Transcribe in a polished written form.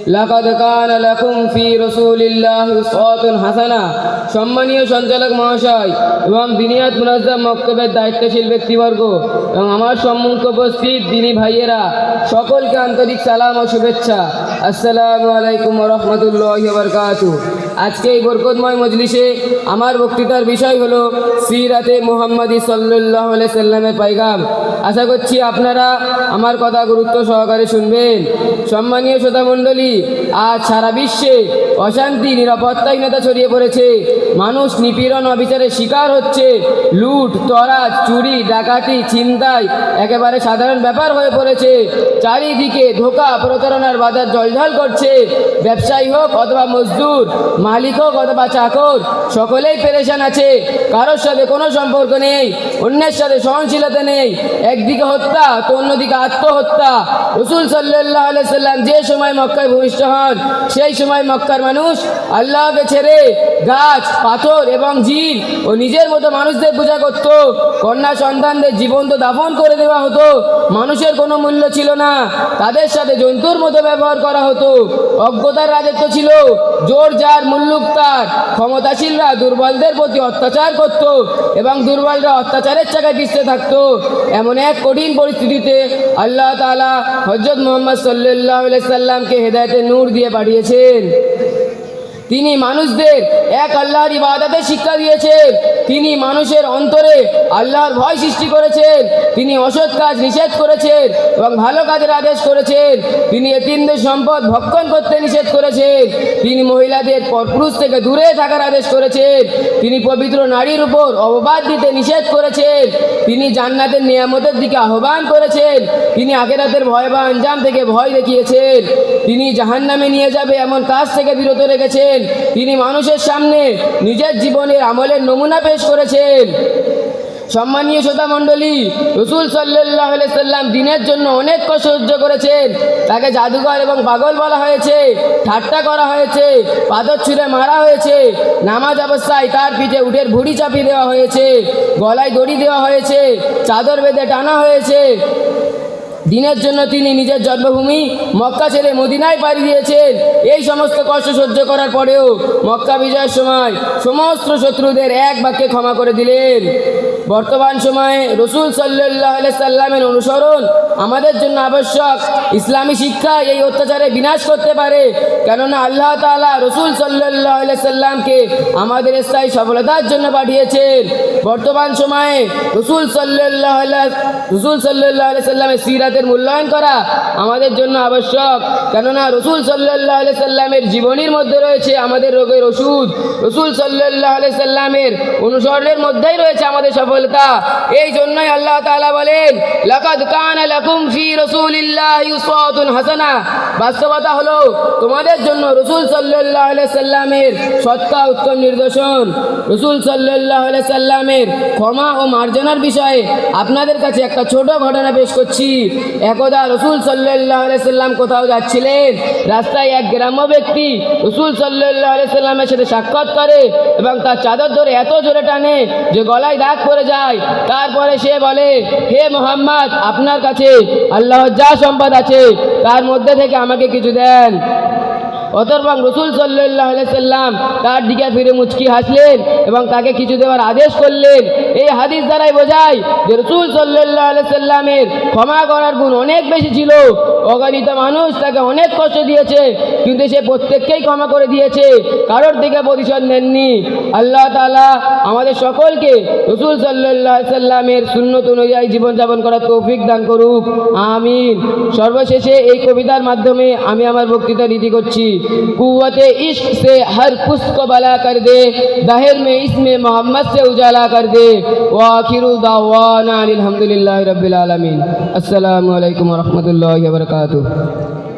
লাকাদ কানা লাকুম ফি রাসূলিল্লাহি উসওয়াতুন হাসানা। সম্মানীয় সঞ্চালক মহাশয় এবং দিনিয়াত মুনাজ্জাম মক্তবের দায়িত্বশীল ব্যক্তিবর্গ এবং আমার সম্মুখে উপস্থিত দিনী ভাইয়েরা, সকলকে আন্তরিক সালাম ও শুভেচ্ছা। আসসালামু আলাইকুম ওয়া রাহমাতুল্লাহি ওয়া বারাকাতুহু। আজকে এই বরকতময় মজলিসে আমার বক্তৃতার বিষয় হলো সিরাতে মুহাম্মাদি সাল্লাল্লাহু আলাইহি সাল্লামের পায়গাম। আশা করছি আপনারা আমার কথা গুরুত্ব সহকারে শুনবেন। সম্মানীয় শ্রোতামণ্ডলী, আজ সারা বিশ্বে অশান্তি, নিরাপত্তাহীনতা ছড়িয়ে পড়েছে। মানুষ নিপীড়ন অবিচারের শিকার হচ্ছে। লুট, তরাজ, চুরি, ডাকাতি, ছিনতাই একেবারে সাধারণ ব্যাপার হয়ে পড়েছে। চারিদিকে ধোঁকা, প্রতারণার বাজার জলঝল করছে। ব্যবসায়ী হোক অথবা মজদুর, মালিক হোক অথবা চাকর, সকলেই পেরেশান আছে। কারোর সাথে কোনো সম্পর্ক নেই, অন্যের সাথে সহনশীলতা নেই। একদিকে হত্যা তো অন্যদিকে আত্মহত্যা। রাসূল সাল্লাল্লাহু আলাইহি সাল্লাম যে সময় মক্কায় ভূমিষ্ঠ হন, সেই সময় মক্কার মানুষ আল্লাহকে ছেড়ে গাছ, পাথর এবং জিন ও নিজের মতো মানুষদের পূজা করত। কন্যা সন্তানদের জীবন্ত দাফন করে দেওয়া হতো। মানুষের কোনো মূল্য ছিল না, তাদের সাথে জন্তুর মতো ব্যবহার করা হতো। অজ্ঞতার রাজত্ব ছিল, জোর যার মুল্লুক তার। ক্ষমতাশীলরা দুর্বলদের প্রতি অত্যাচার করত এবং দুর্বলরা অত্যাচারের চাকায় পিছতে থাকতো। এমন এক কঠিন পরিস্থিতিতে আল্লাহ তাআলা হযরত মুহাম্মদ সাল্লাল্লাহু আলাইহি সাল্লামকে হেদায়েতের নূর দিয়ে পাঠিয়েছেন। তিনি মানুষদের এক আল্লাহর ইবাদতের শিক্ষা দিয়েছেন। তিনি মানুষের অন্তরে আল্লাহর ভয় সৃষ্টি করেছেন। তিনি অসৎ কাজ নিষেধ করেছেন এবং ভালো কাজের আদেশ করেছেন। তিনি এতিমদের সম্পদ ভক্ষণ করতে নিষেধ করেছেন। তিনি মহিলাদের পরপুরুষ থেকে দূরে থাকার আদেশ করেছেন। তিনি পবিত্র নারীর উপর অপবাদ দিতে নিষেধ করেছেন। তিনি জান্নাতের নিয়ামতের দিকে আহ্বান করেছেন। তিনি আখিরাতের ভয়াবহ আঞ্জাম থেকে ভয় দেখিয়েছেন। তিনি জাহান্নামে নিয়ে যাবে এমন কাজ থেকে বিরত রেখেছেন। তিনি মানুষের সামনে নিজের জীবনের আমলের নমুনা পেশ করেছেন। সম্মানীয় শ্রোতামণ্ডলী, রাসূল সাল্লাল্লাহু আলাইহি সাল্লাম দিনের জন্য অনেক কষ্ট সহ্য করেছেন। তাকে জাদুকর এবং পাগল বলা হয়েছে, ঠাট্টা করা হয়েছে, পাথর ছুঁড়ে মারা হয়েছে। নামাজ অবস্থায় তার পিঠে উটের ভুঁড়ি চাপিয়ে দেওয়া হয়েছে, গলায় দড়ি দেওয়া হয়েছে, চাদর বেঁধে টানা হয়েছে। দিনের জন্য তিনি নিজের জন্মভূমি মক্কা ছেড়ে মদিনায় পাড়ি দিয়েছেন। এই সমস্ত কষ্ট সহ্য করার পরেও মক্কা বিজয়ের সময় সমস্ত শত্রুদের এক বাক্যে ক্ষমা করে দিলেন। বর্তমান সময়ে রাসূল সাল্লাল্লাহু আলাইহি সাল্লামের অনুসরণ আমাদের জন্য আবশ্যক। ইসলামী শিক্ষা এই অত্যাচারে বিনাশ করতে পারে, কেননা আল্লাহ তাআলা রাসূল সাল্লাল্লাহু আলাইহি সাল্লামকে আমাদের স্থায়ী সফলতার জন্য পাঠিয়েছেন। বর্তমান সময়ে রাসূল সাল্লাল্লাহু আলাইহি সাল্লামের সিরাতের মূল্যায়ন করা আমাদের জন্য আবশ্যক, কেননা রাসূল সাল্লাল্লাহু আলাইহি সাল্লামের জীবনীর মধ্যে রয়েছে আমাদের রোগের ওষুধ। রাসূল সাল্লাল্লাহু আলাইহি সাল্লামের অনুসরণের মধ্যেই রয়েছে আমাদের সফলতা। এই জন্যই আল্লাহ তাআলা বলেন, লাকাদ কানা লাকুম ফি রাসূলিল্লাহি উসওয়াতুন হাসানা। বাস্তবতা হলো তোমাদের জন্য রাসূল সাল্লাল্লাহু আলাইহি সাল্লামের সত্তা উত্তম নিদর্শন। রাসূল সাল্লাল্লাহু আলাইহি সাল্লামের ক্ষমা ও মার্জনার বিষয়ে আপনাদের কাছে একটা ছোট ঘটনা পেশ করছি। একদা রাসূল সাল্লাল্লাহু আলাইহি সাল্লাম কোথাও যাচ্ছিলেন। রাস্তায় এক গ্রাম্য ব্যক্তি রাসূল সাল্লাল্লাহু আলাইহি সাল্লামের সাথে সাক্ষাৎ করে এবং তার চাদর ধরে এত জোরে টানে যে গলায় দাগ পড়ে যায়। তারপরে সে বলে, হে মুহাম্মদ, আপনার কাছে আল্লাহর যা সম্পদ আছে তার মধ্যে থেকে আমাকে কিছু দেন। অতঃপর রাসূল সাল্লাল্লাহু আলাইহি সাল্লাম তার দিকে ফিরে মুচকি হাসলেন এবং তাকে কিছু দেওয়ার আদেশ করলেন। এই হাদিস দ্বারাই বোঝায় যে রাসূল সাল্লাল্লাহু আলাইহি সাল্লামের ক্ষমা করার গুণ অনেক বেশি ছিল। অগণিত মানুষ তাকে অনেক কষ্ট দিয়েছে, কিন্তু সে প্রত্যেককেই ক্ষমা করে দিয়েছে, কারোর দিকে প্রতিশোধ নেননি। আল্লাহ তাআলা আমাদের সকলকে রাসূল সাল্লাল্লাহু আলাইহি সাল্লামের সুন্নত অনুযায়ী জীবনযাপন করার তৌফিক দান করুক, আমিন। সর্বশেষে এই কবিতার মাধ্যমে আমি আমার বক্তৃতা রীতি করছি। कुव्वते इश्क से हर पुष्प को भला कर दे, ज़ाहिर में इसमें मोहम्मद से उजाला कर दे। व आखिरु दावाना अल्हम्दुलिल्लाहि रब्बिल आलमीन। अस्सलामु अलैकुम व रहमतुल्लाहि व बरकातुहू।